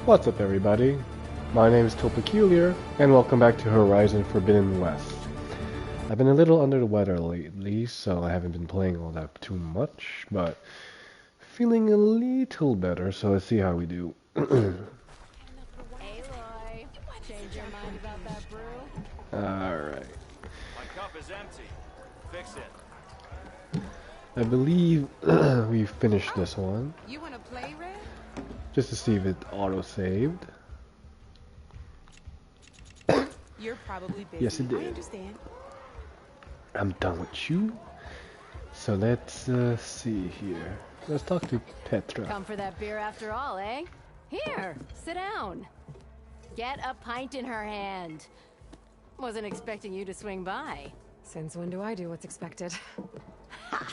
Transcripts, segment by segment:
What's up, everybody? My name is Peculiar, and welcome back to Horizon Forbidden West. I've been a little under the weather lately, so I haven't been playing all that too much, but feeling a little better, so let's see how we do. Hey, Roy. Change your mind about that brew? Alright. My cup is empty. Fix it. I believe we finished this one. You want to play, Red? Just to see if it auto-saved. You're probably busy. Yes, it did. I understand. I'm done with you. So let's see here. Let's talk to Petra. Come for that beer after all, eh? Here, sit down. Get a pint in her hand. Wasn't expecting you to swing by. Since when do I do what's expected? Ha!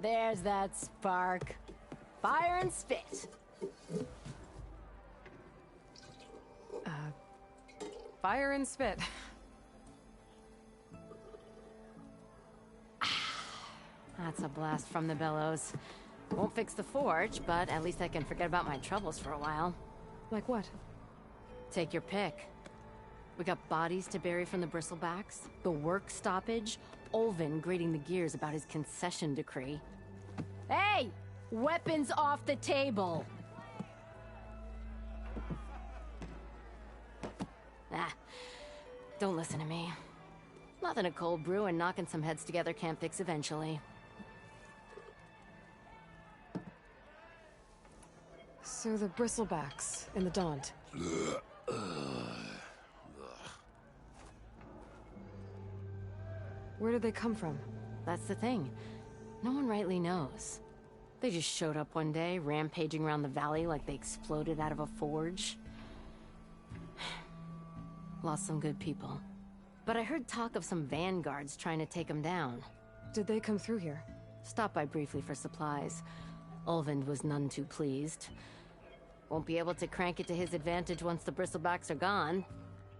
There's that spark. Fire and spit. Fire and spit. That's a blast from the bellows. Won't fix the forge, but at least I can forget about my troubles for a while. Like what? Take your pick. We got bodies to bury from the bristlebacks, the work stoppage, Olvin grating the gears about his concession decree. Hey! Weapons off the table! Ah, don't listen to me. Nothing a cold brew and knocking some heads together can't fix eventually. So the bristlebacks in the Daunt. Where did they come from? That's the thing. No one rightly knows. They just showed up one day, rampaging around the valley like they exploded out of a forge. Lost some good people. But I heard talk of some vanguards trying to take them down. Did they come through here? Stopped by briefly for supplies. Olvind was none too pleased. Won't be able to crank it to his advantage once the bristlebacks are gone.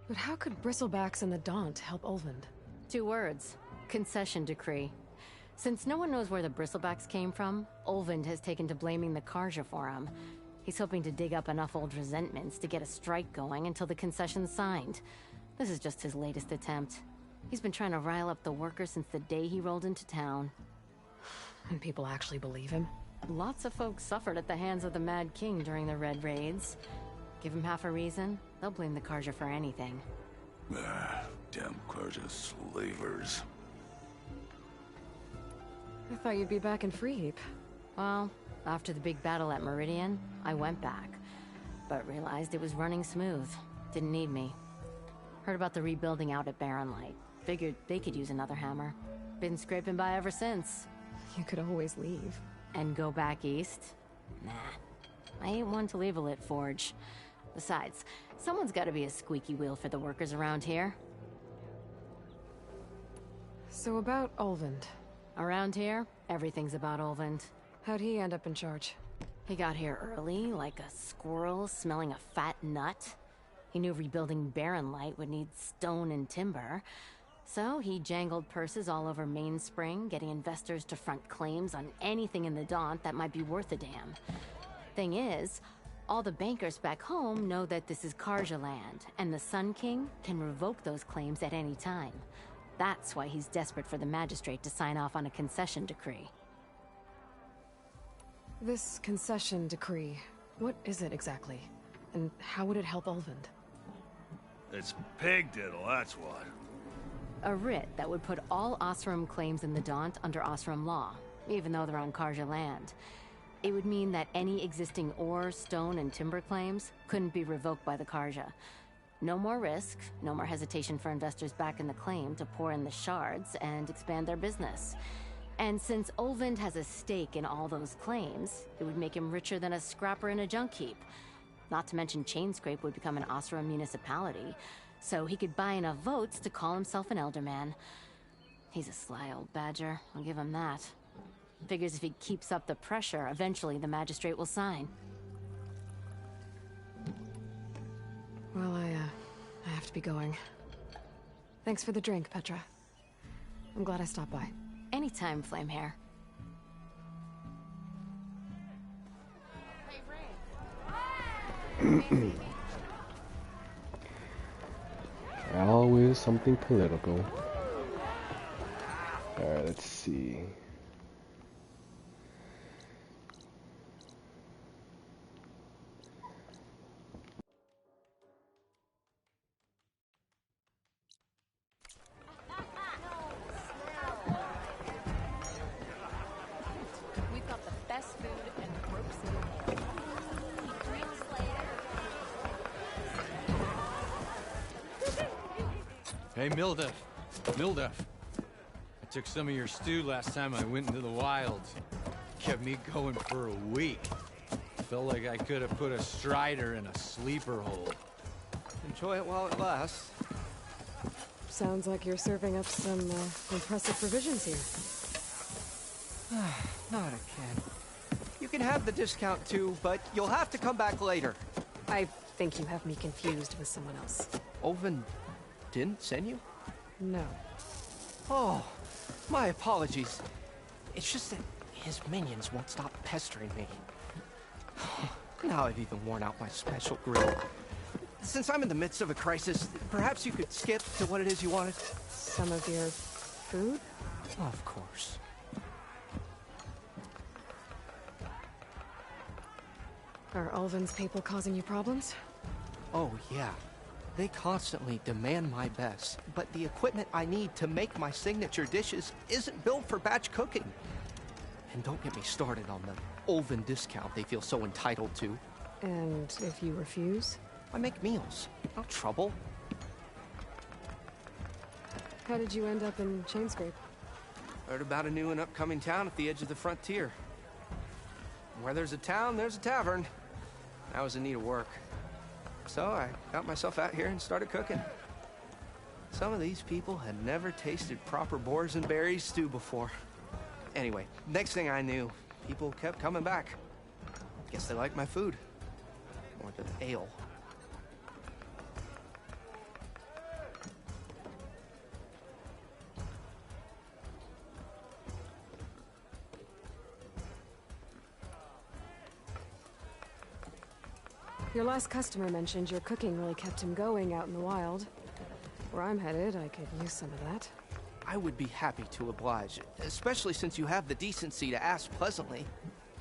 But how could bristlebacks and the Daunt help Olvind? 2 words. Concession decree. Since no one knows where the bristlebacks came from, Olvind has taken to blaming the Karja for him. He's hoping to dig up enough old resentments to get a strike going until the concession's signed. This is just his latest attempt. He's been trying to rile up the workers since the day he rolled into town. And people actually believe him? Lots of folks suffered at the hands of the Mad King during the Red Raids. Give him half a reason, they'll blame the Karja for anything. Damn Karja slavers. I thought you'd be back in Freeheap. Well, after the big battle at Meridian, I went back. But realized it was running smooth. Didn't need me. Heard about the rebuilding out at Barren Light. Figured they could use another hammer. Been scraping by ever since. You could always leave. And go back east? Nah. I ain't one to leave a lit forge. Besides, someone's gotta be a squeaky wheel for the workers around here. So about Olvind. Around here, everything's about Olvind. How'd he end up in charge? He got here early, like a squirrel smelling a fat nut. He knew rebuilding Barren Light would need stone and timber. So he jangled purses all over Mainspring, getting investors to front claims on anything in the Daunt that might be worth a damn. Thing is, all the bankers back home know that this is Karja land, and the Sun King can revoke those claims at any time. That's why he's desperate for the magistrate to sign off on a concession decree. This concession decree, what is it exactly? And how would it help Olvind? It's pig diddle, that's what. A writ that would put all Osram claims in the Daunt under Osram law, even though they're on Karja land. It would mean that any existing ore, stone, and timber claims couldn't be revoked by the Karja. No more risk, no more hesitation for investors back in the claim to pour in the shards and expand their business. And since Olvind has a stake in all those claims, it would make him richer than a scrapper in a junk heap. Not to mention Chainscrape would become an Osram municipality, so he could buy enough votes to call himself an elderman. He's a sly old badger, I'll give him that. Figures if he keeps up the pressure, eventually the magistrate will sign. Well, I have to be going. Thanks for the drink, Petra. I'm glad I stopped by. Anytime, Flamehair. Always something political. Alright, let's see. We've got the best food and ropes in the world. Drinks later. Hey, Milduff. Milduff. I took some of your stew last time I went into the wilds. Kept me going for a week. Felt like I could have put a strider in a sleeper hole. Enjoy it while it lasts. Sounds like you're serving up some impressive provisions here. Not again. You can have the discount too, but you'll have to come back later. I think you have me confused with someone else. Oven didn't send you? No. Oh, my apologies. It's just that his minions won't stop pestering me. Now I've even worn out my special grill. Since I'm in the midst of a crisis, perhaps you could skip to what it is you wanted? Some of your food? Of course. Are Ulvin's people causing you problems? Oh, yeah. They constantly demand my best, but the equipment I need to make my signature dishes isn't built for batch cooking. And don't get me started on the Ulvin discount they feel so entitled to. And if you refuse? I make meals, no trouble. How did you end up in Chainscrape? Heard about a new and upcoming town at the edge of the frontier. Where there's a town, there's a tavern. I was in need of work. So I got myself out here and started cooking. Some of these people had never tasted proper boars and berries stew before. Anyway, next thing I knew, people kept coming back. Guess they liked my food. Or the ale. Your last customer mentioned your cooking really kept him going out in the wild. Where I'm headed, I could use some of that. I would be happy to oblige, especially since you have the decency to ask pleasantly.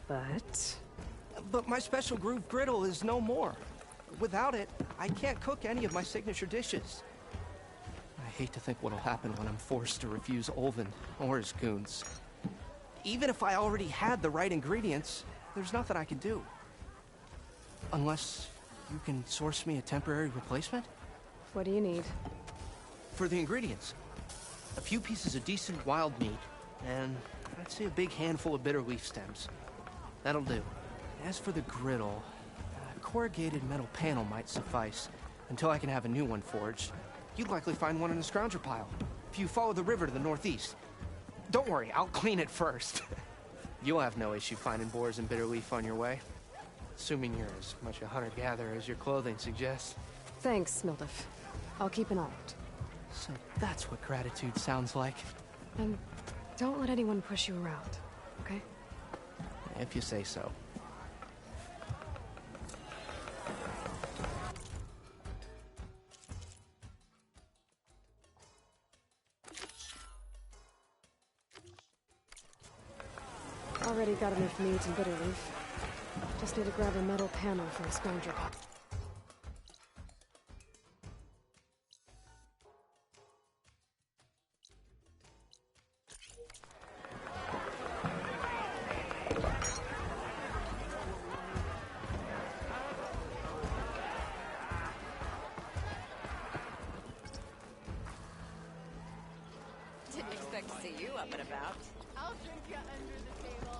But my special groove griddle is no more. Without it, I can't cook any of my signature dishes. I hate to think what'll happen when I'm forced to refuse Ulvin or his goons. Even if I already had the right ingredients, there's nothing I can do. Unless you can source me a temporary replacement? What do you need? For the ingredients, a few pieces of decent wild meat, and I'd say a big handful of bitter leaf stems. That'll do. As for the griddle, a corrugated metal panel might suffice, until I can have a new one forged. You'd likely find one in the scrounger pile, if you follow the river to the northeast. Don't worry, I'll clean it first. You'll have no issue finding boars and bitter leaf on your way. Assuming you're as much a hunter-gatherer as your clothing suggests. Thanks, Milduff. I'll keep an eye out. So that's what gratitude sounds like. And don't let anyone push you around, okay? If you say so. Already got enough meat and bitter leaf. Just need to grab a metal panel for a scrounger pot. Didn't expect to see you up and about. I'll drink you under the table.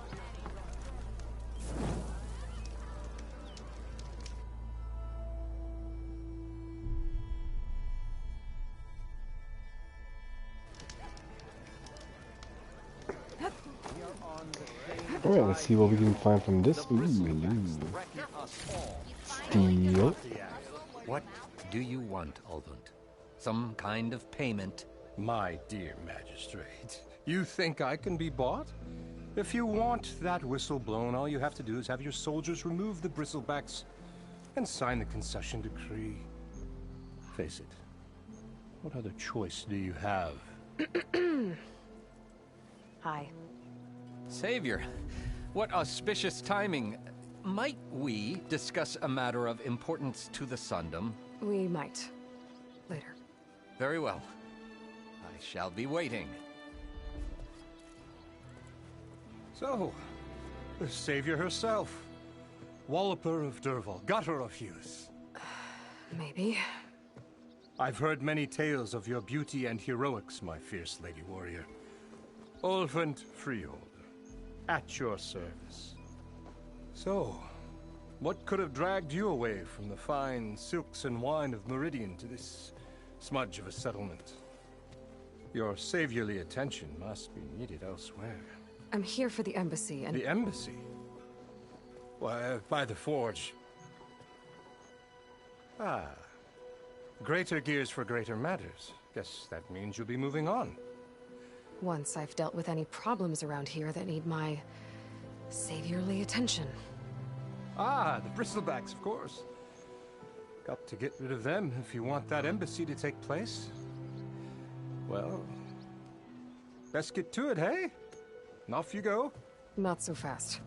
Alright, let's see what we can find from this. Ooh, steel. What do you want, Ulvund? Some kind of payment? My dear magistrate, you think I can be bought? If you want that whistle blown, all you have to do is have your soldiers remove the bristlebacks. and sign the concession decree. Face it, what other choice do you have? Hi. Savior, what auspicious timing. Might we discuss a matter of importance to the Sundom? We might. Later. Very well. I shall be waiting. So, the savior herself. Walloper of Derval, gutter of youth. Maybe. I've heard many tales of your beauty and heroics, my fierce lady warrior. Ulfant Freeholder, at your service. So, what could have dragged you away from the fine silks and wine of Meridian to this smudge of a settlement? Your saviorly attention must be needed elsewhere. I'm here for the embassy and... The embassy? Why, by the forge. Ah. Greater gears for greater matters. Guess that means you'll be moving on. Once I've dealt with any problems around here that need my saviorly attention. Ah, the bristlebacks, of course. Got to get rid of them if you want that embassy to take place. Well, best get to it, hey? And off you go. Not so fast.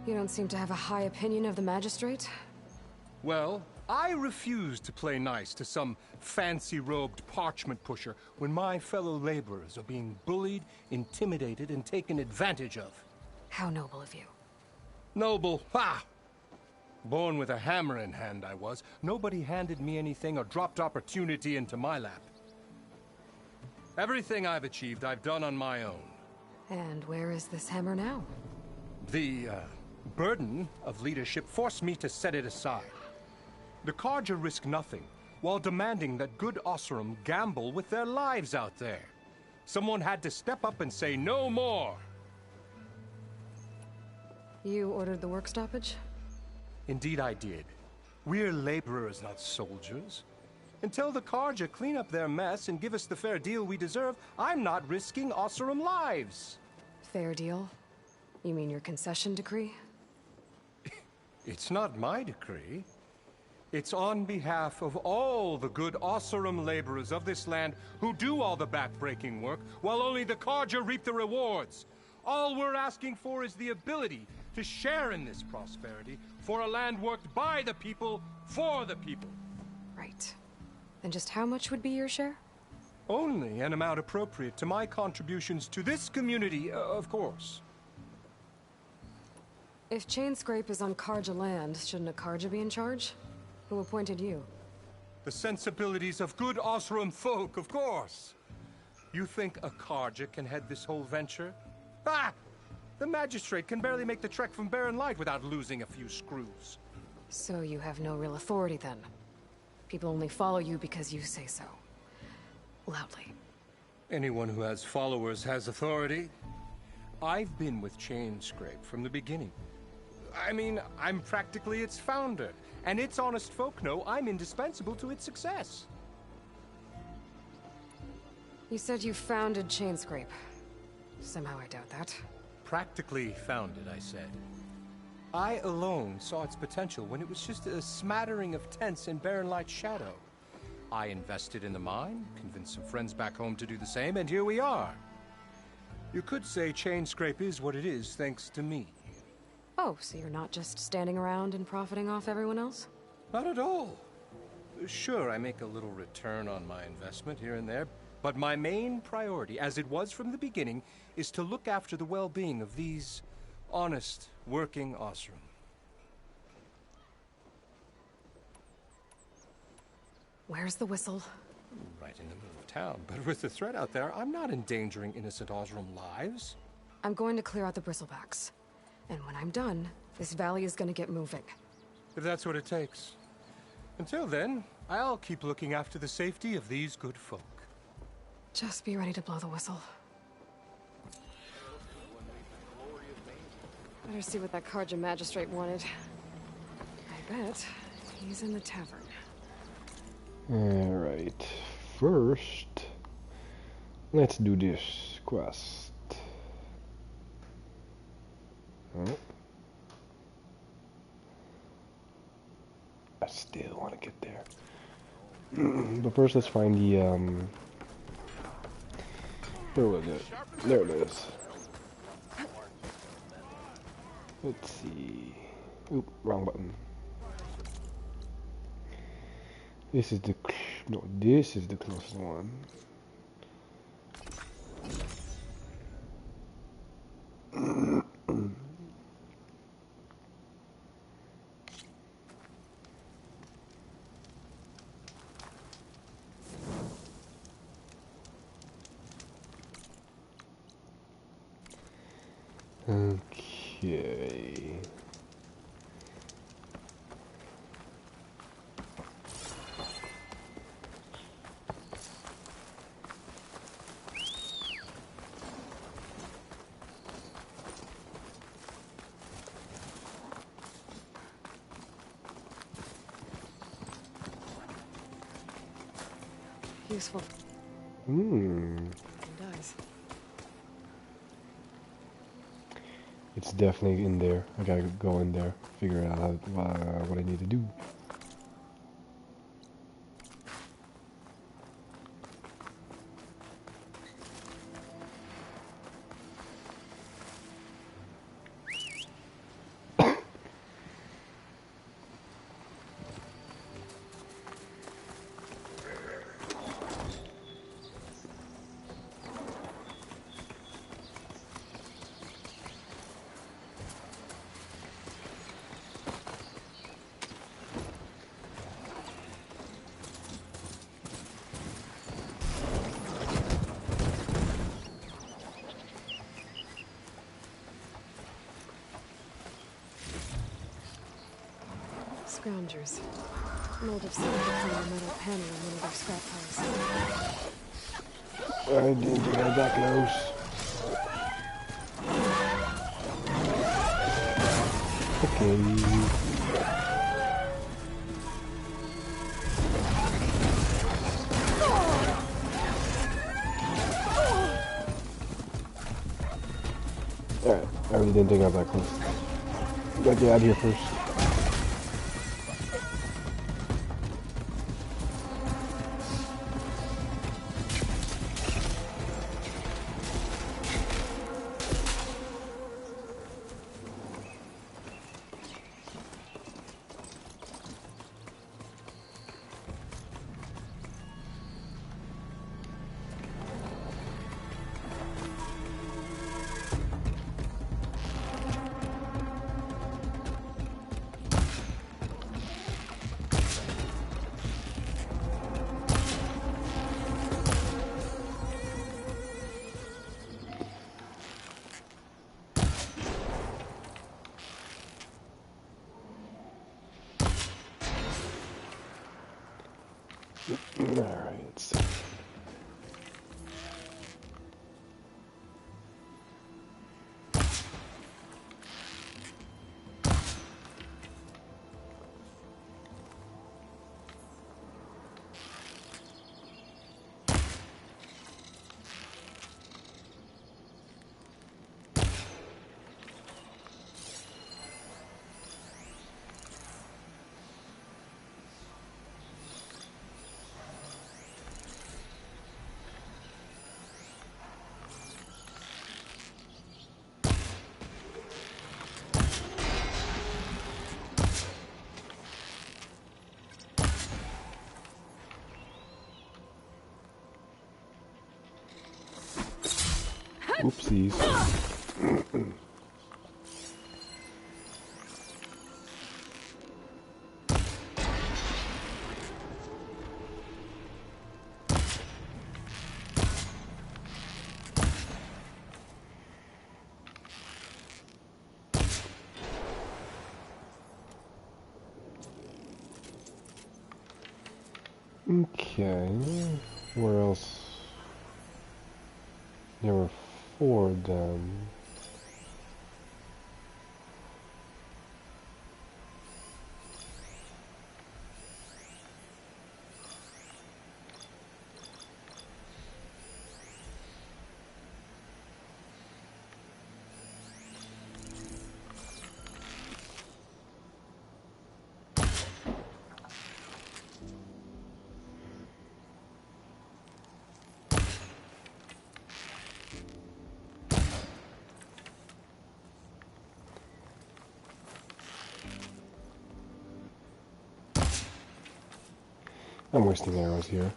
You don't seem to have a high opinion of the magistrate? Well, I refuse to play nice to some fancy-robed parchment pusher when my fellow laborers are being bullied, intimidated, and taken advantage of. How noble of you. Noble, ha! Born with a hammer in hand, I was. Nobody handed me anything or dropped opportunity into my lap. Everything I've achieved, I've done on my own. And where is this hammer now? The, burden of leadership forced me to set it aside. The Carja risk nothing, while demanding that good Osram gamble with their lives out there. Someone had to step up and say no more. You ordered the work stoppage? Indeed I did. We're laborers, not soldiers. Until the Carja clean up their mess and give us the fair deal we deserve, I'm not risking Osram lives. Fair deal? You mean your concession decree? It's not my decree. It's on behalf of all the good Osram laborers of this land who do all the back-breaking work, while only the Carja reap the rewards. All we're asking for is the ability to share in this prosperity for a land worked by the people, for the people. Right. And just how much would be your share? Only an amount appropriate to my contributions to this community, of course. If Chainscrape is on Carja land, shouldn't a Carja be in charge? Who appointed you? The sensibilities of good Osram folk, of course. You think a Carja can head this whole venture? Ah! The magistrate can barely make the trek from Barren Light without losing a few screws. So you have no real authority then? People only follow you because you say so. Loudly. Anyone who has followers has authority. I've been with Chainscrape from the beginning. I mean, I'm practically its founder, and its honest folk know I'm indispensable to its success. You said you founded Chainscrape. Somehow I doubt that. Practically founded, I said. I alone saw its potential when it was just a smattering of tents in Barren Light's shadow. I invested in the mine, convinced some friends back home to do the same, and here we are. You could say Chainscrape is what it is thanks to me. Oh, so you're not just standing around and profiting off everyone else? Not at all. Sure, I make a little return on my investment here and there, but my main priority, as it was from the beginning, is to look after the well-being of these honest, working Osram. Where's the whistle? Right in the middle of town, but with the threat out there, I'm not endangering innocent Osram lives. I'm going to clear out the bristlebacks. And when I'm done, this valley is going to get moving. If that's what it takes. Until then, I'll keep looking after the safety of these good folk. Just be ready to blow the whistle. Better see what that Carja magistrate wanted. I bet he's in the tavern. Alright, first, let's do this quest. Oh. I still want to get there. But first, let's find the, where was it? There it is. Let's see. Oop, wrong button. This is the, no, this is the closest one. Okay. Useful. It does. It's definitely in there. I gotta go in there, figure out what I need to do. Scroungers. Mold of some kind of metal panel in one of their scrap piles. I didn't think I got close. Okay. Alright, I really didn't think I was that close. Gotta get out of here first. Alright. Oopsies. Okay, where else? There were 4 of them. I'm wasting arrows here.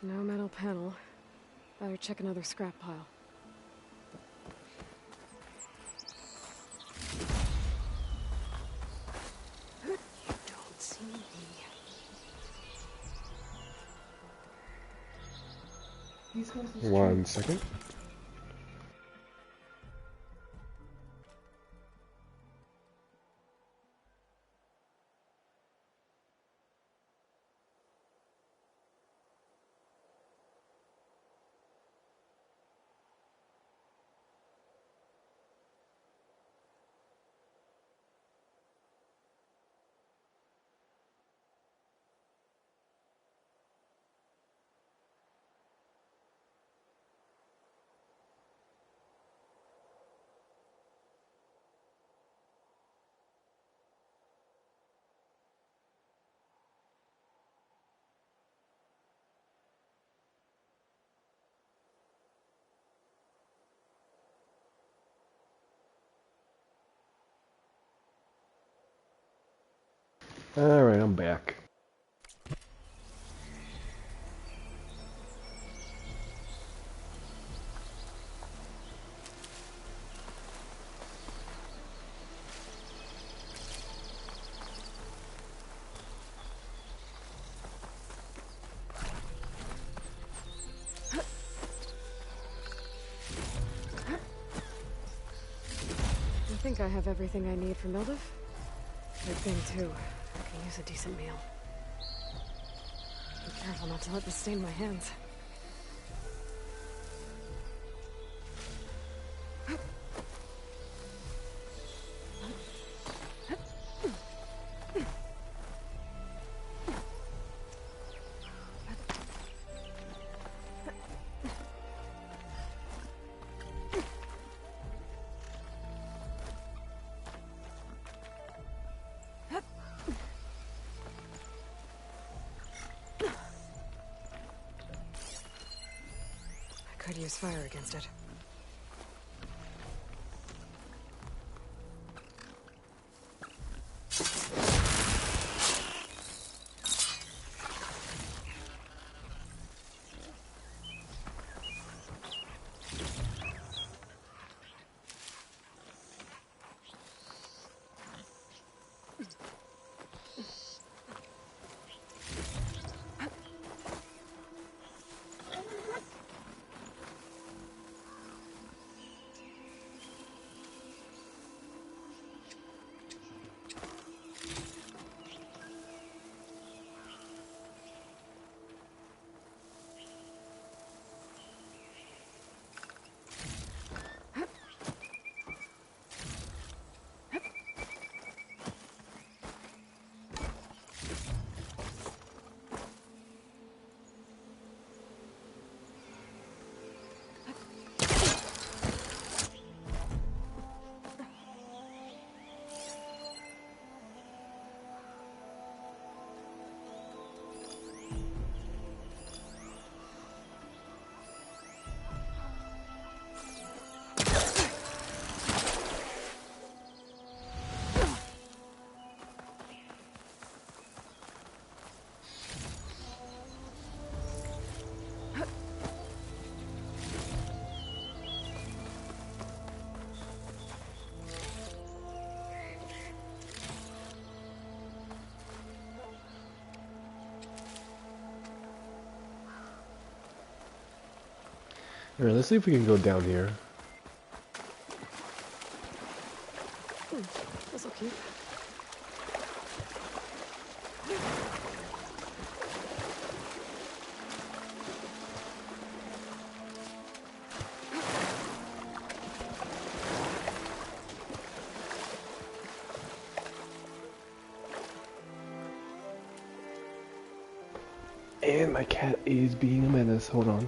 No metal panel. Better check another scrap pile. You don't see me. One second. Alright, I'm back. I think I have everything I need for Mildev. Good thing, too. I can use a decent meal. Be careful not to let this stain my hands. Could use fire against it. Alright, let's see if we can go down here. This'll keep. And my cat is being a menace. Hold on.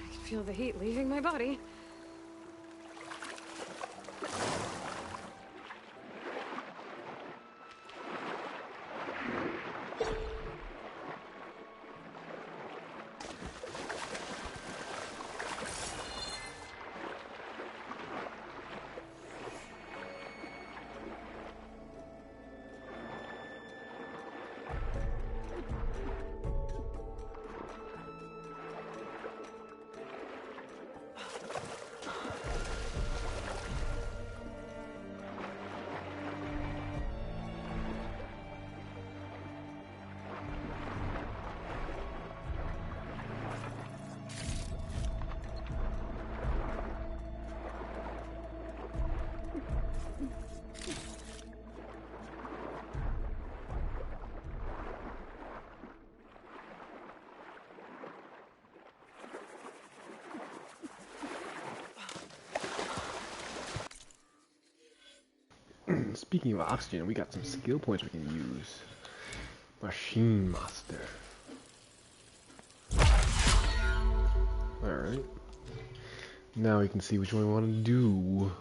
I can feel the heat leaving my body. Speaking of oxygen, we got some skill points we can use. Machine Master. Alright. Now we can see which one we want to do.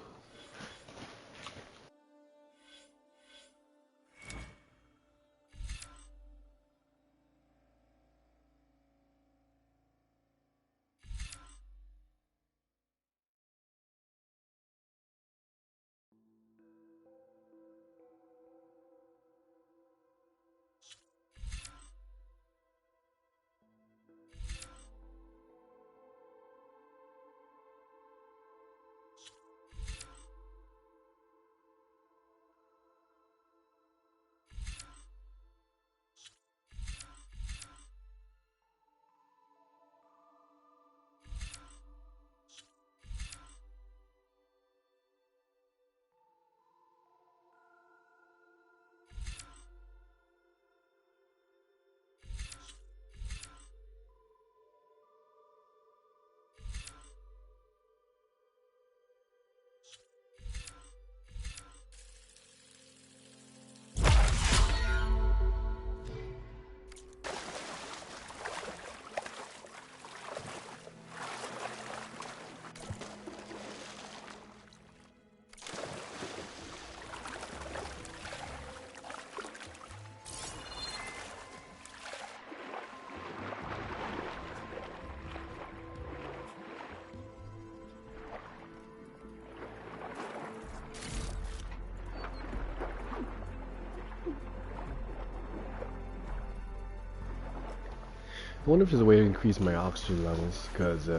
I wonder if there's a way to increase my oxygen levels, because if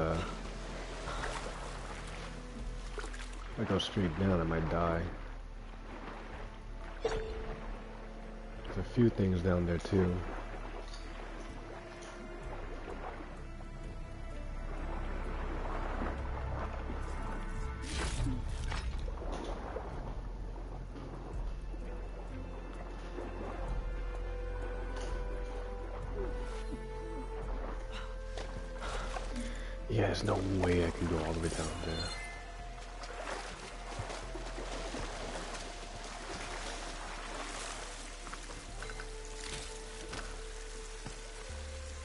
I go straight down I might die. There's a few things down there too. Yeah, there's no way I can go all the way down there.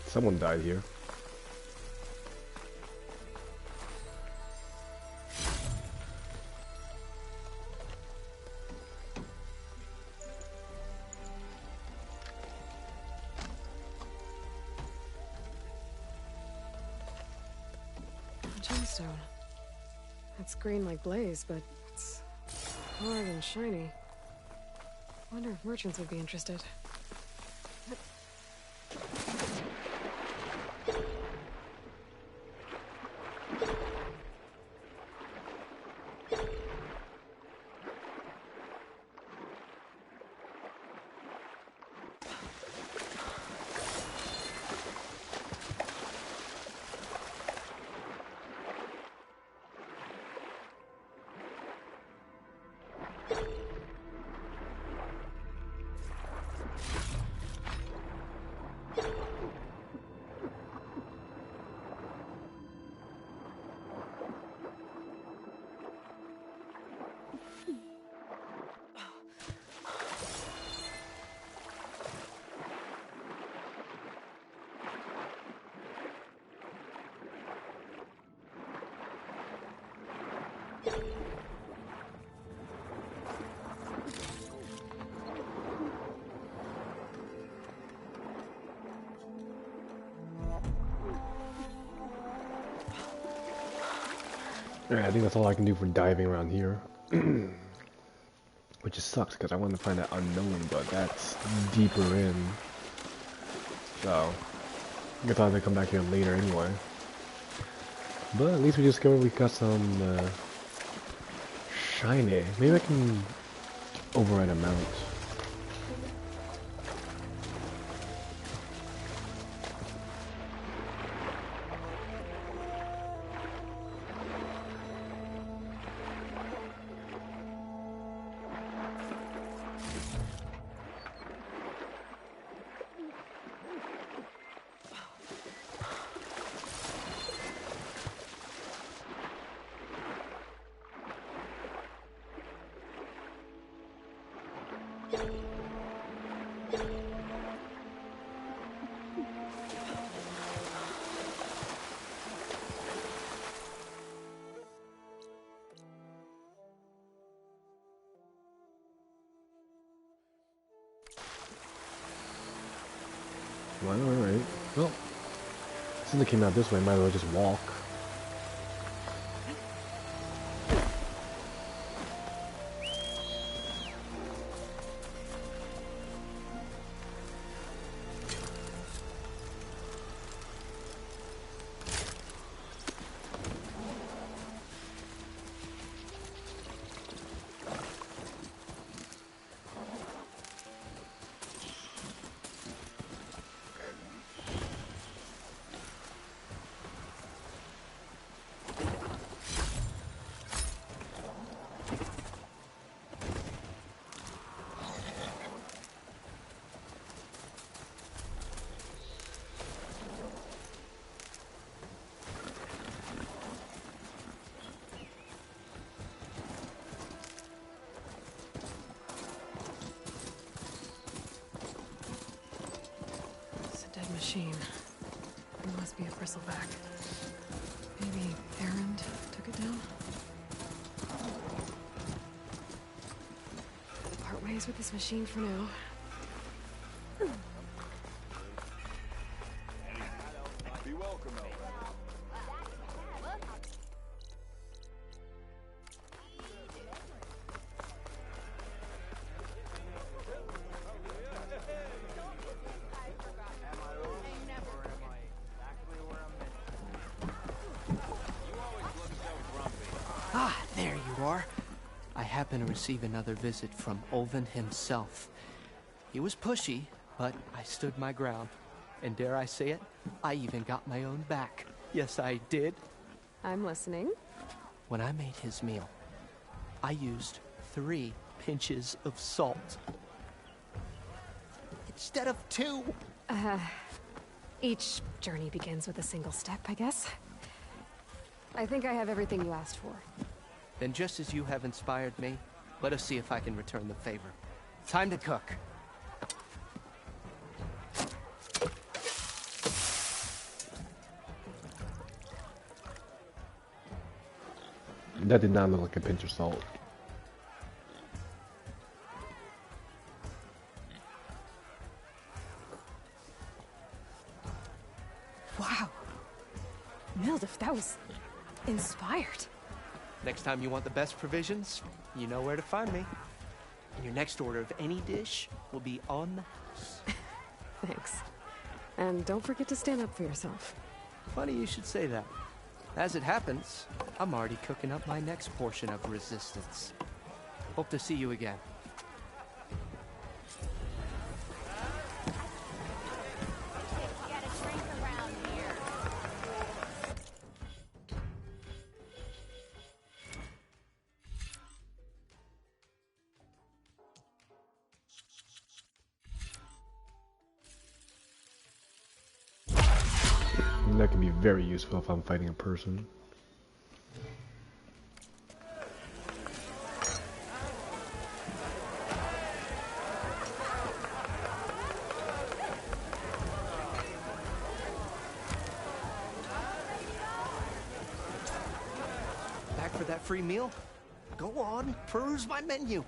Someone died here. Gemstone. It's green like blaze, but it's hard and shiny. Wonder if merchants would be interested. Alright, I think that's all I can do for diving around here. Which just sucks because I wanted to find that unknown, but that's deeper in. So, I guess I'll have to come back here later anyway. But at least we discovered we got some shiny. Maybe I can override a mount. Alright. Well, since it came out this way, might as well just walk. Machine. It must be a bristleback. Maybe Errand took it down? Part ways with this machine for now. Be welcome, happened to receive another visit from Olvin himself. He was pushy, but I stood my ground. And dare I say it, I even got my own back. Yes, I did. I'm listening. When I made his meal, I used 3 pinches of salt. Instead of 2. Each journey begins with a single step, I guess. I think I have everything you asked for. Then just as you have inspired me, let us see if I can return the favor. Time to cook. That did not look like a pinch of salt. Wow. Mildef, that was inspired. Next time you want the best provisions, you know where to find me. And your next order of any dish will be on the house. Thanks. And don't forget to stand up for yourself. Funny you should say that. As it happens, I'm already cooking up my next portion of resistance. Hope to see you again. That can be very useful if I'm fighting a person. Back for that free meal? Go on, peruse my menu.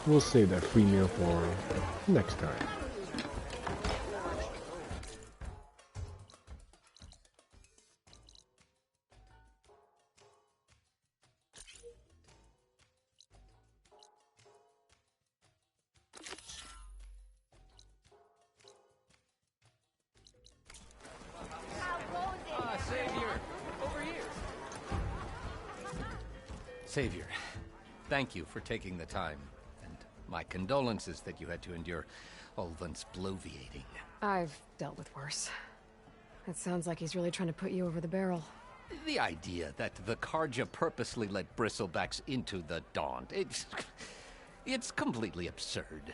We'll save that free meal for next time. Savior! Over here! Savior, thank you for taking the time. My condolences that you had to endure Olvin's bloviating. I've dealt with worse. It sounds like he's really trying to put you over the barrel. The idea that the Carja purposely let bristlebacks into the Daunt, it's completely absurd.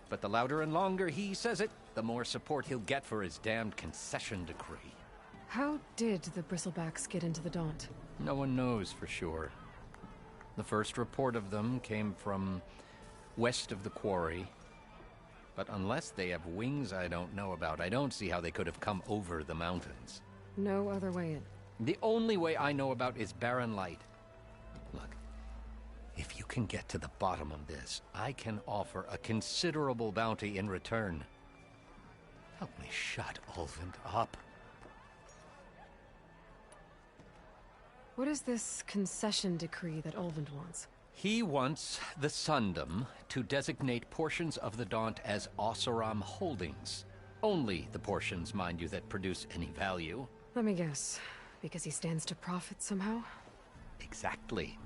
But the louder and longer he says it, the more support he'll get for his damned concession decree. How did the bristlebacks get into the Daunt? No one knows for sure. The first report of them came from west of the quarry, but unless they have wings I don't know about, I don't see how they could have come over the mountains. No other way in. The only way I know about is barren light. Look, if you can get to the bottom of this, I can offer a considerable bounty in return. Help me shut Olvin up. What is this concession decree that Olvin wants? He wants the Sundom to designate portions of the Daunt as Oseram holdings. Only the portions, mind you, that produce any value. Let me guess. Because he stands to profit somehow? Exactly.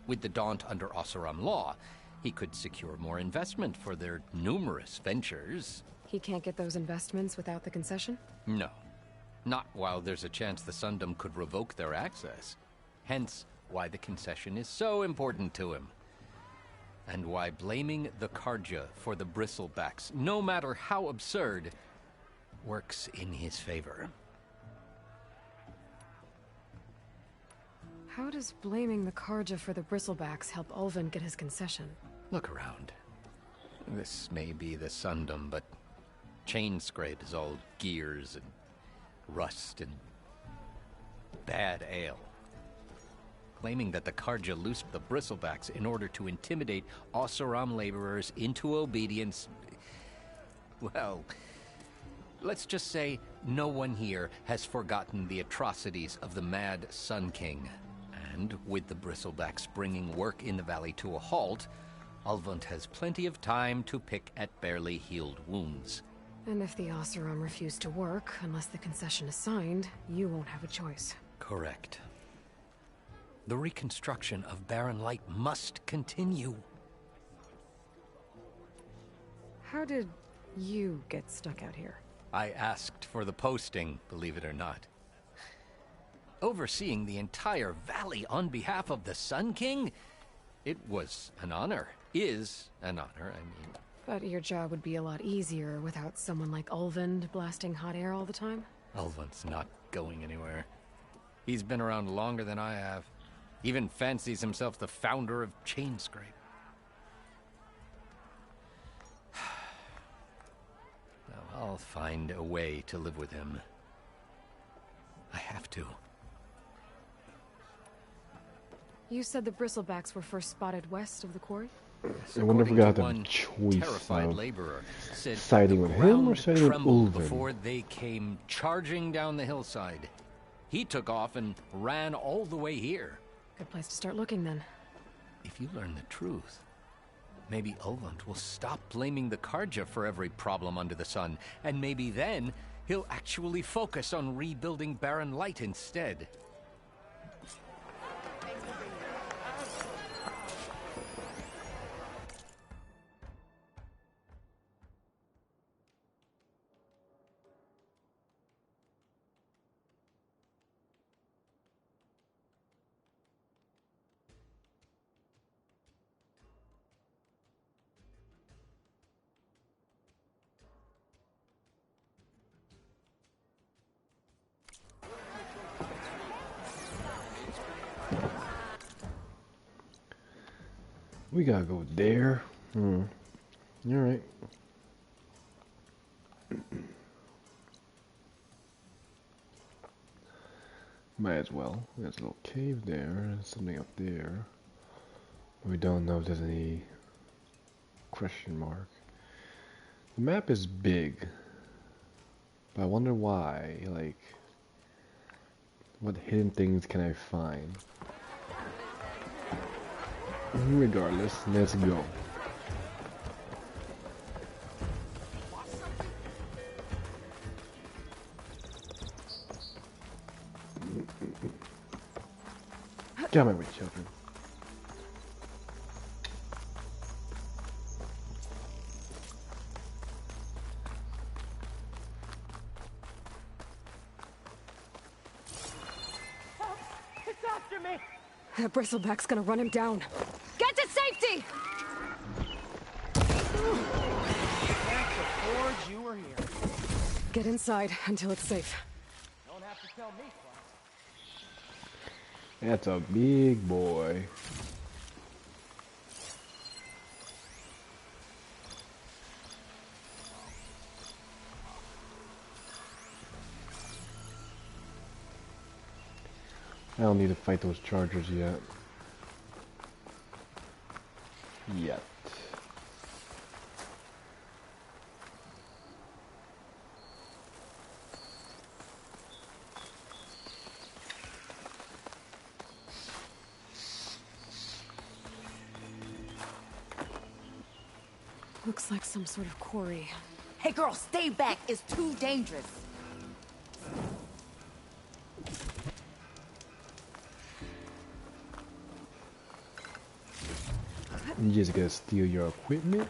With the Daunt under Oseram law, he could secure more investment for their numerous ventures. He can't get those investments without the concession? No. Not while there's a chance the Sundom could revoke their access. Hence, why the concession is so important to him. And why blaming the Carja for the bristlebacks, no matter how absurd, works in his favor. How does blaming the Carja for the bristlebacks help Olvin get his concession? Look around. This may be the Sundom, but Chain Scrape is all gears and rust and bad ale. Claiming that the Carja loosed the bristlebacks in order to intimidate Oseram laborers into obedience. Well, Let's just say no one here has forgotten the atrocities of the Mad Sun King. And with the bristlebacks bringing work in the valley to a halt, Ulvund has plenty of time to pick at barely healed wounds. And if the Oseram refuse to work, unless the concession is signed, you won't have a choice. Correct. The reconstruction of Barren Light must continue. How did you get stuck out here? I asked for the posting, believe it or not. Overseeing the entire valley on behalf of the Sun King? It was an honor. Is an honor, I mean. But your job would be a lot easier without someone like Ulvund blasting hot air all the time? Ulvund's not going anywhere. He's been around longer than I have. Even fancies himself the founder of Chainscrape. Now, I'll find a way to live with him. I have to. You said the bristlebacks were first spotted west of the quarry? I wonder if we got the One choice terrified of laborer said siding the with him or ground siding with trembled Ulvund. before they came charging down the hillside. He took off and ran all the way here. Good place to start looking, then. If you learn the truth, maybe Ulvund will stop blaming the Karja for every problem under the sun, and maybe then he'll actually focus on rebuilding Barren Light instead. We gotta go there. You're right. Might as well. There's a little cave there. There's something up there. We don't know if there's any question mark. The map is big. But I wonder why. Like, what hidden things can I find? Regardless, let's go. Come on, with children. It's after me! That bristleback's gonna run him down. Get to safety! Thanks to Forge, you were here. Get inside until it's safe. Don't have to tell me twice. That's a big boy. I don't need to fight those chargers yet. Looks like some sort of quarry. Hey girl, stay back. It's too dangerous. You just gotta steal your equipment.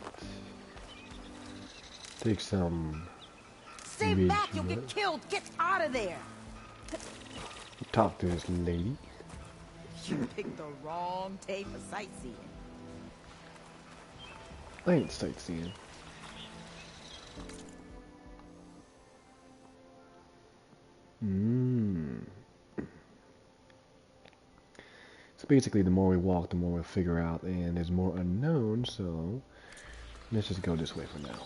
Take some. Stay back, you'll get killed. Get out of there. Talk to this lady. You picked the wrong day for sightseeing. I ain't sightseeing. So basically, the more we walk, the more we'll figure out, and there's more unknown, so let's just go this way for now.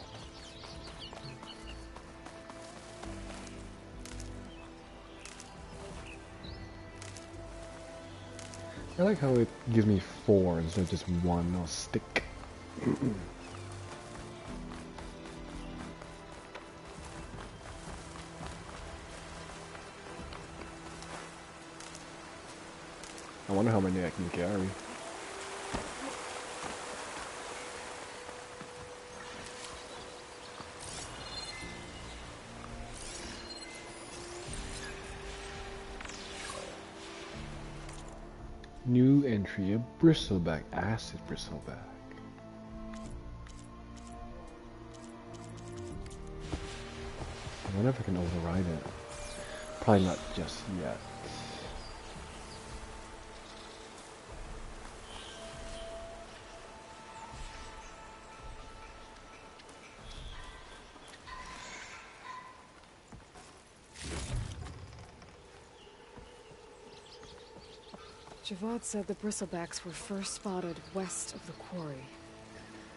I like how it gives me 4 instead of just 1 little stick. I wonder how many I can carry. New entry, a bristleback, acid bristleback. I wonder if I can override it. Probably not just yet. Javad said the bristlebacks were first spotted west of the quarry.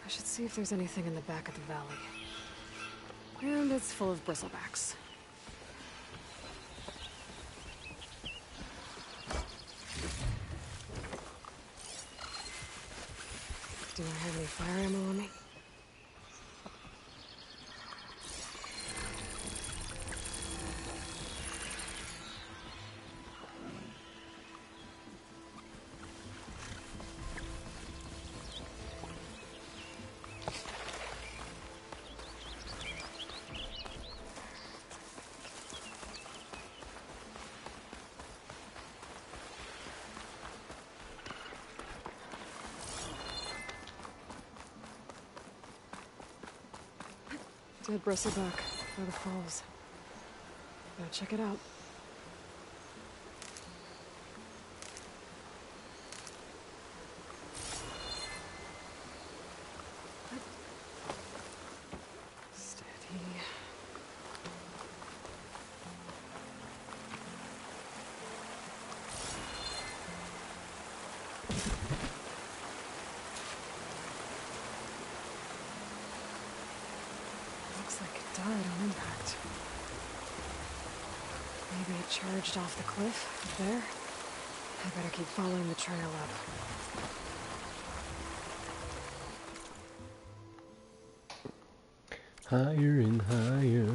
I should see if there's anything in the back of the valley. And it's full of bristlebacks. Do I have any fire ammo on me? Dead bristleback by the falls. Gotta check it out. Steady. Looks like it died on impact. Maybe it charged off the cliff up there. I better keep following the trail up. Higher and higher.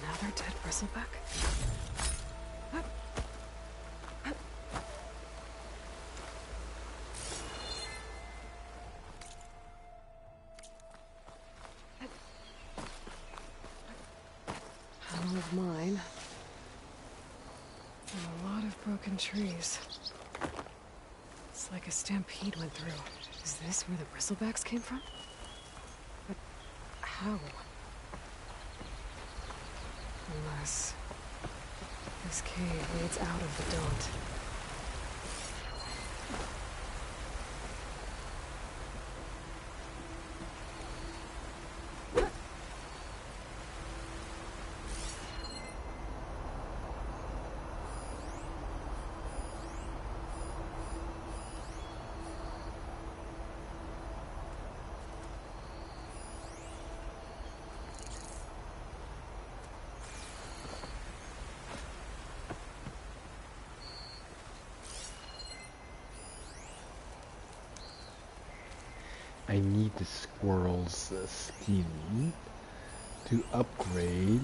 Another dead bristleback? All of mine. And a lot of broken trees. It's like a stampede went through. Is this where the bristlebacks came from? But how? Unless this cave leads out of the Daunt. I need the squirrel's skin to upgrade.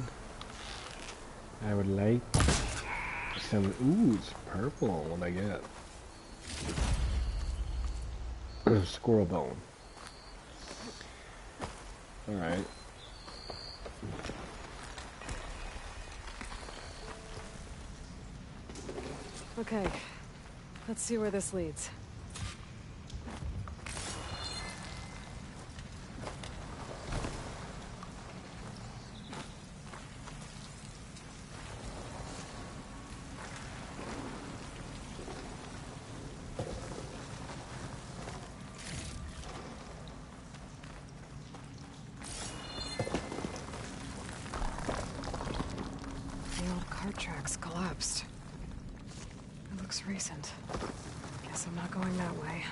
I would like some. Ooh, it's purple. What I get? Squirrel bone. Alright. Okay, let's see where this leads. The old cart tracks collapsed. It looks recent. Guess I'm not going that way.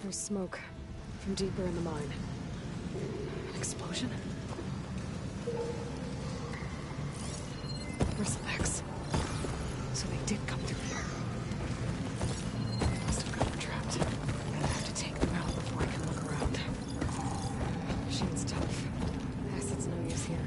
There's smoke from deeper in the mine. An explosion? Bristlebacks. So they did come through here. Must have gotten trapped. I have to take them out before I can look around. Machine's tough. Acid's no use here.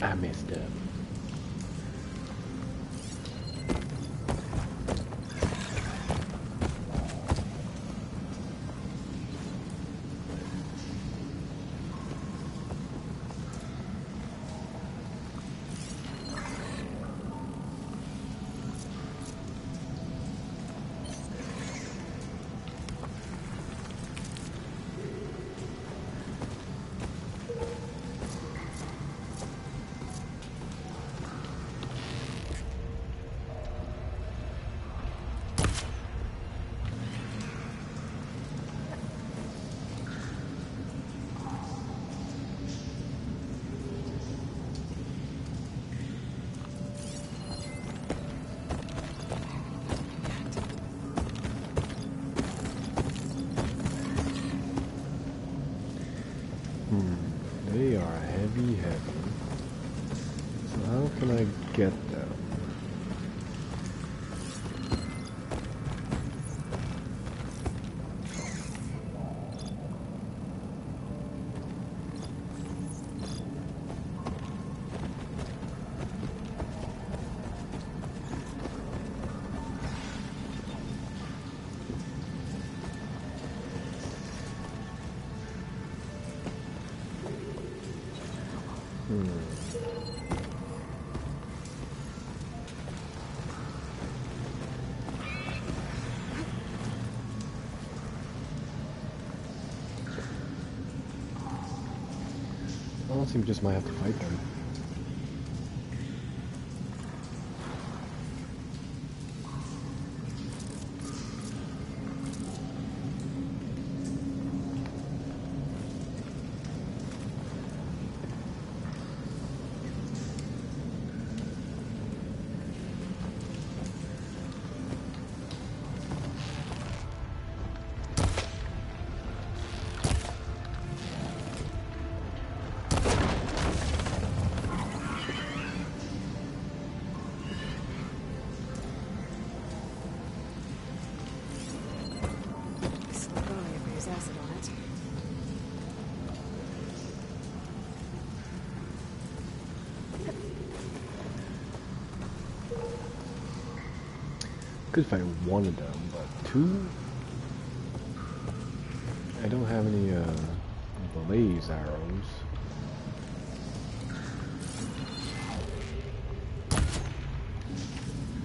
I messed up. They are heavy. So how can I get them? Honestly, we just might have to fight them. Could fight one of them, but two? I don't have any blaze arrows.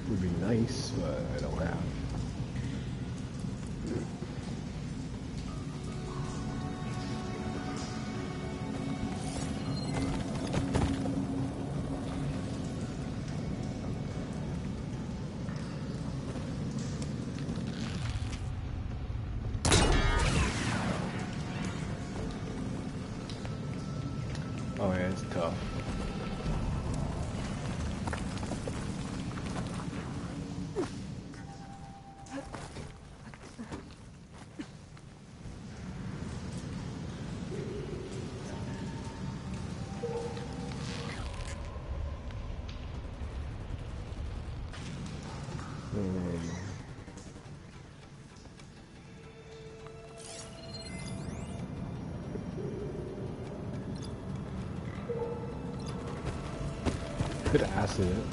Would be nice, but I don't have. Oh yeah, it's tough. Could acid it.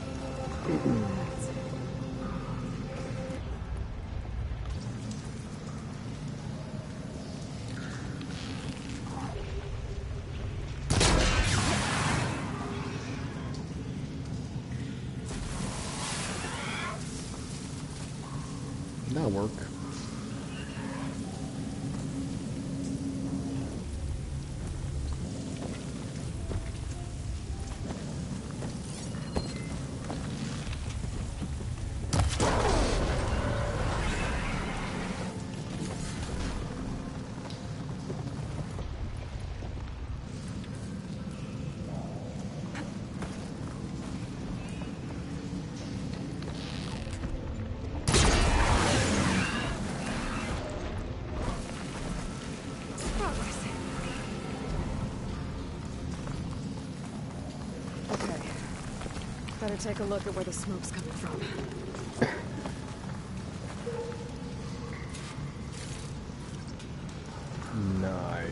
That'll work. Better take a look at where the smoke's coming from. Nice.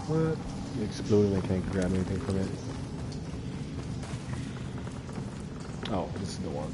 What? It exploded, I can't grab anything from it. Oh, this is the one.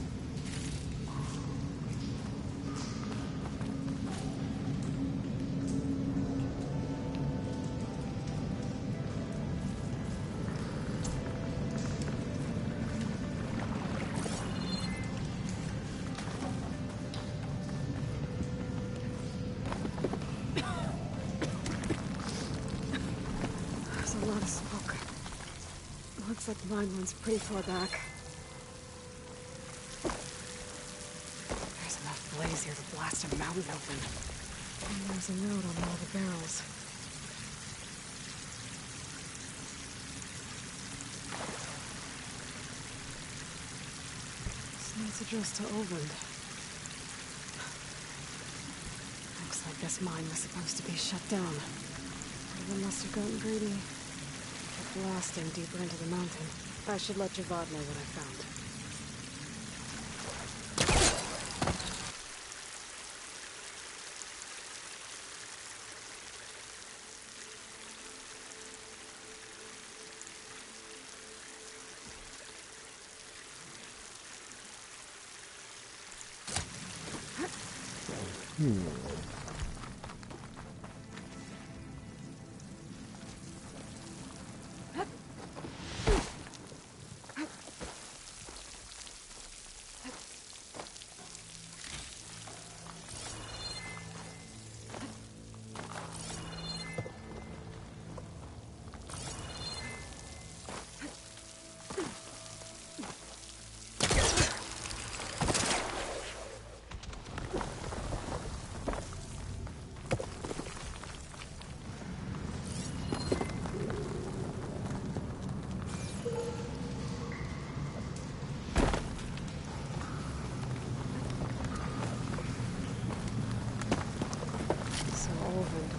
Looks like mine runs pretty far back. There's enough blaze here to blast a mountain open. And there's a note on one of the barrels. This note's addressed to Oland. Looks like this mine was supposed to be shut down. Someone must have gotten greedy. Blasting deeper into the mountain. I should let Javad know what I found.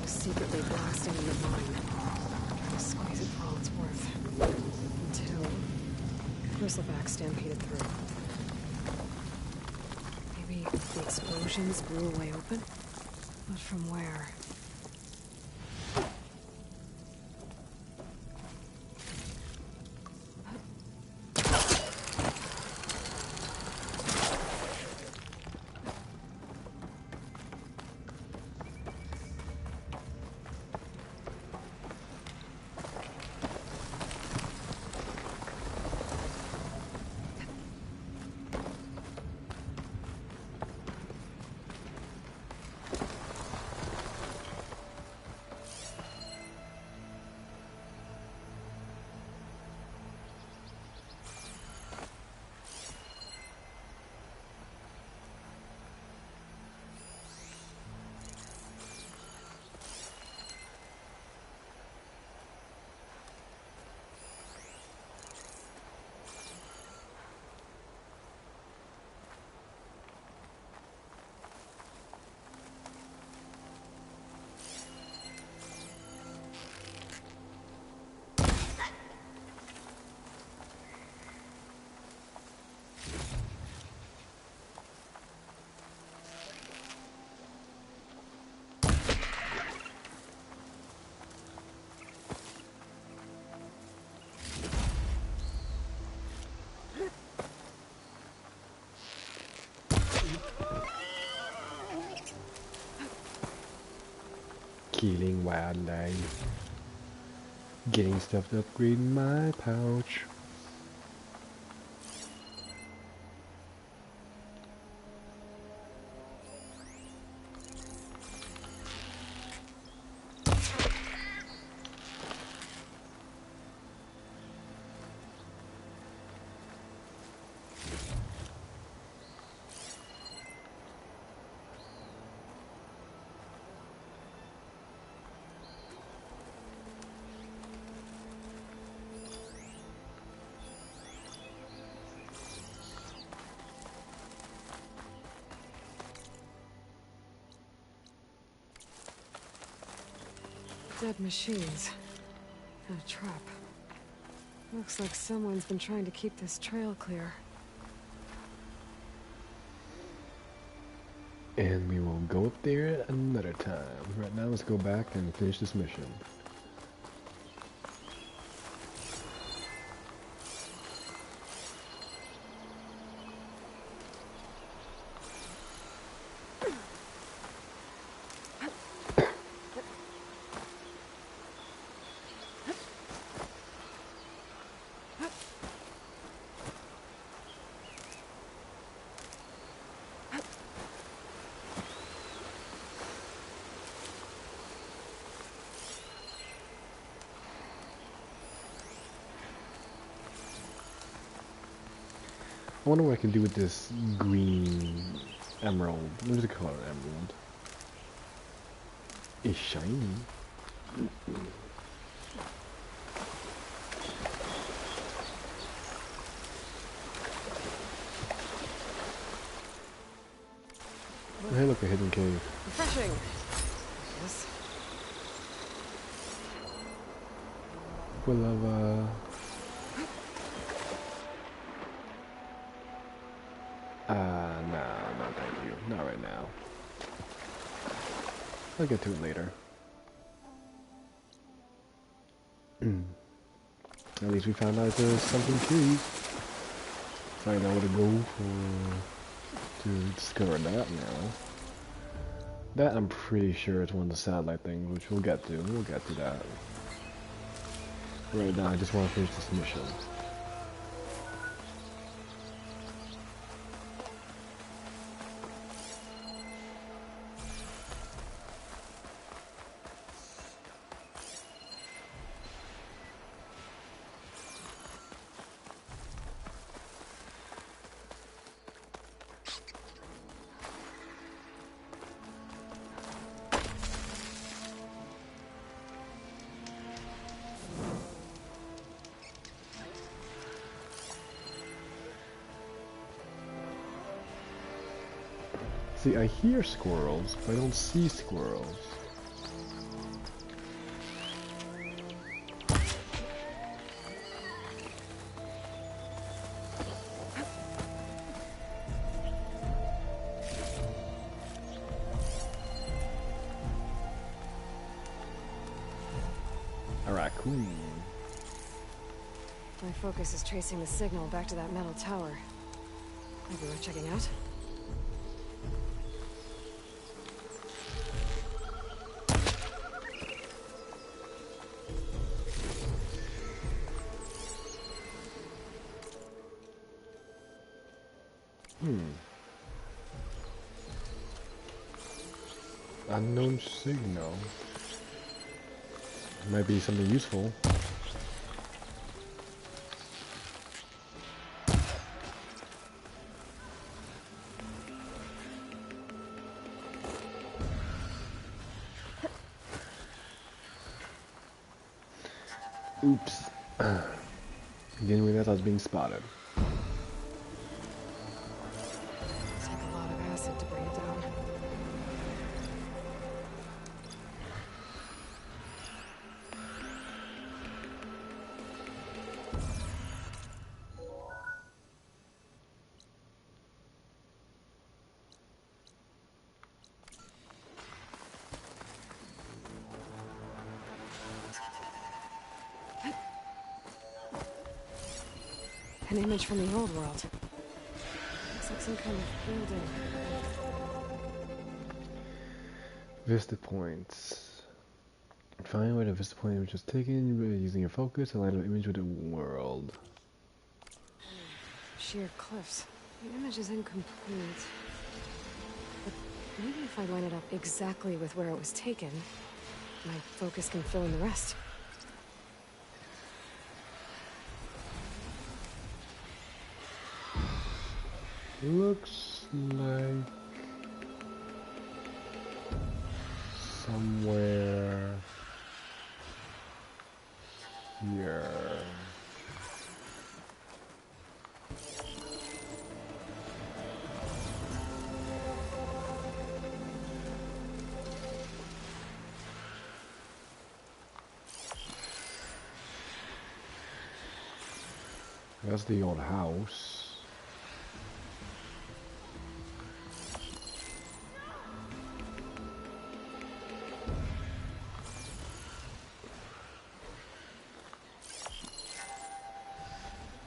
Secretly blasting in the mine. Trying to squeeze it for all it's worth. Until bristleback stampeded through. Maybe the explosions blew a way open? But from where? killing wildlife. Getting stuff to upgrade my pouch. Dead machines. And a trap. Looks like someone's been trying to keep this trail clear. And we will go up there another time. Right now, let's go back and finish this mission. I wonder what I can do with this green emerald. What is it called? Emerald. It's shiny. Hey, look, a hidden cave. Refreshing. Yes. Full of, no, thank you. Not right now. I'll get to it later. At least we found out there's something to find out where to go to discover that now. That I'm pretty sure is one of the satellite things, which we'll get to. We'll get to that. Right now, I just want to finish this mission. See, I hear squirrels, but I don't see squirrels. A raccoon. My focus is tracing the signal back to that metal tower. Maybe worth checking out? Unknown signal. Might be something useful. Oops. Didn't realize I was being spotted. It's like a lot of acid to bring it down. An image from the old world. Looks like some kind of building. Vista points. Find where the vista point image was taken using your focus, align the image with the world. Sheer cliffs. The image is incomplete. But maybe if I line it up exactly with where it was taken, my focus can fill in the rest. Looks like somewhere here. That's the old house.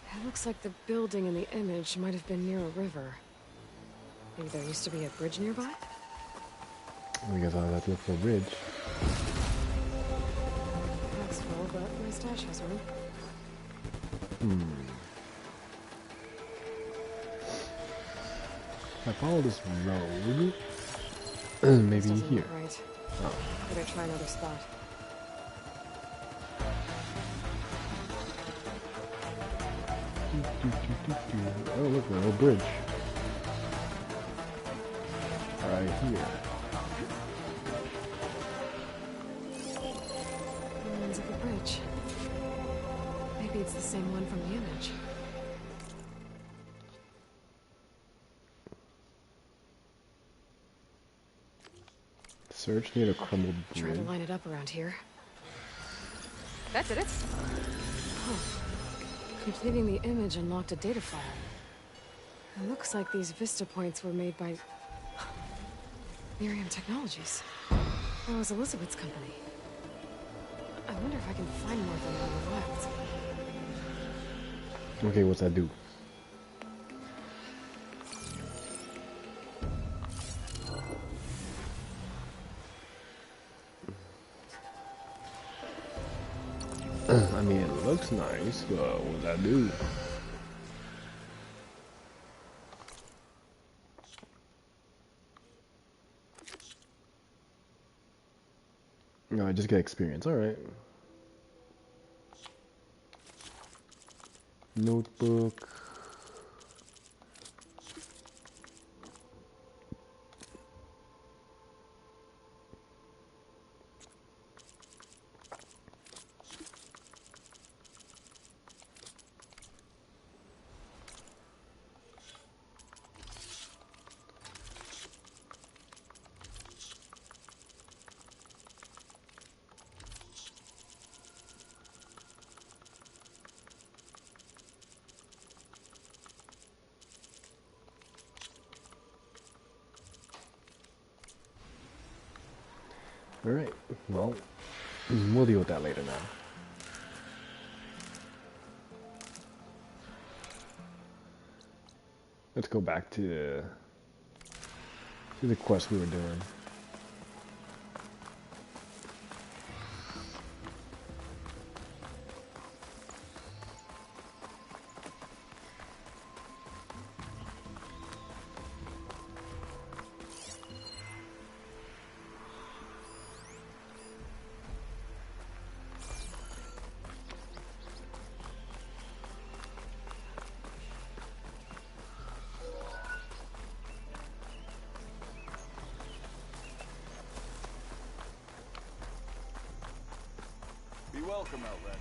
It looks like the building in the image might have been near a river. Maybe there used to be a bridge nearby? I guess I'll have to look for a bridge. Pack's full, but my stash has room. If I follow this road, maybe This doesn't here. look right. Oh. Better try another spot. Oh, look, a little bridge. Right here. Remains of a bridge. Maybe it's the same one from the image. Search near the crumbled Try bridge. to line it up around here. That did it. Oh. Completing the image unlocked a data file. It looks like these vista points were made by Miriam Technologies. That was Elizabeth's company. I wonder if I can find more of them in the wilds. Okay, what's that do? I mean, it looks nice, but what does that do? No, I just get experience. Alright. Notebook. Alright, well, we'll deal with that later now. Let's go back to the quest we were doing. Be welcome, Outlander.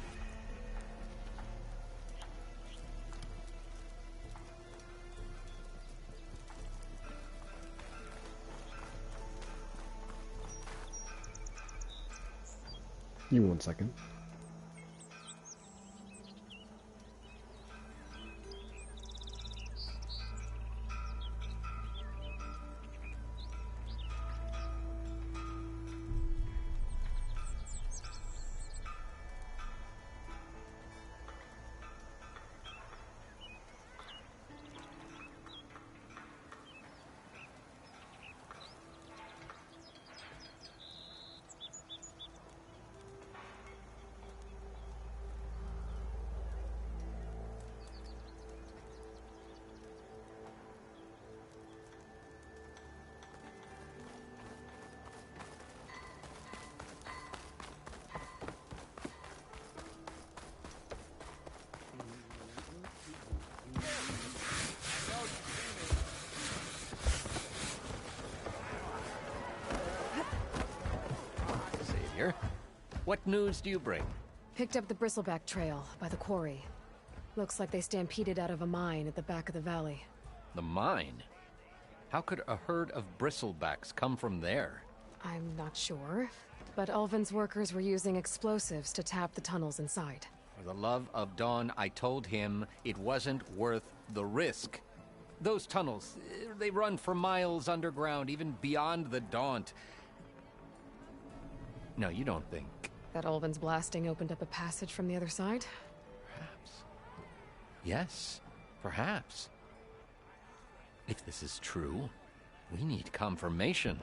You 1 second. familiar. What news do you bring? Picked up the bristleback trail by the quarry. Looks like they stampeded out of a mine at the back of the valley. The mine? How could a herd of bristlebacks come from there? I'm not sure, but Ulvin's workers were using explosives to tap the tunnels inside. For the love of Dawn, I told him it wasn't worth the risk. Those tunnels, they run for miles underground, even beyond the Daunt. No, you don't think... That Ulvin's blasting opened up a passage from the other side? Perhaps. Yes, perhaps. If this is true, we need confirmation.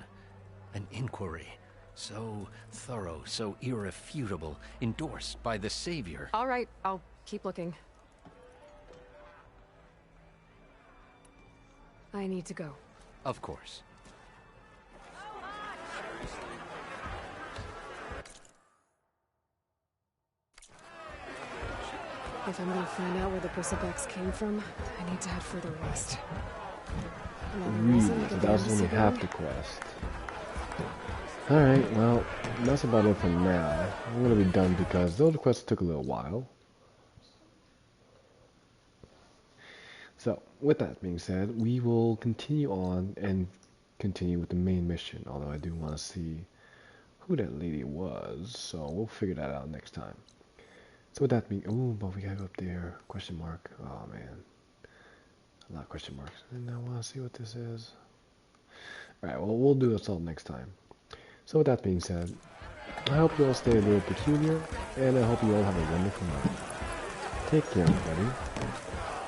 An inquiry. So thorough, so irrefutable, endorsed by the Savior. All right, I'll keep looking. I need to go. Of course. If I'm gonna find out where the bristlebacks came from, I need to head further west. So that was only half the quest. Alright, well, that's about it for now. I'm gonna be done because those quests took a little while. So, with that being said, we will continue on and continue with the main mission, although I do want to see who that lady was, so we'll figure that out next time. So with that being, oh, but we gotta go up there, question mark, oh man, a lot of question marks, and I want to see what this is. Alright, well, we'll do this all next time. So with that being said, I hope you all stay a little peculiar, and I hope you all have a wonderful night. Take care, everybody.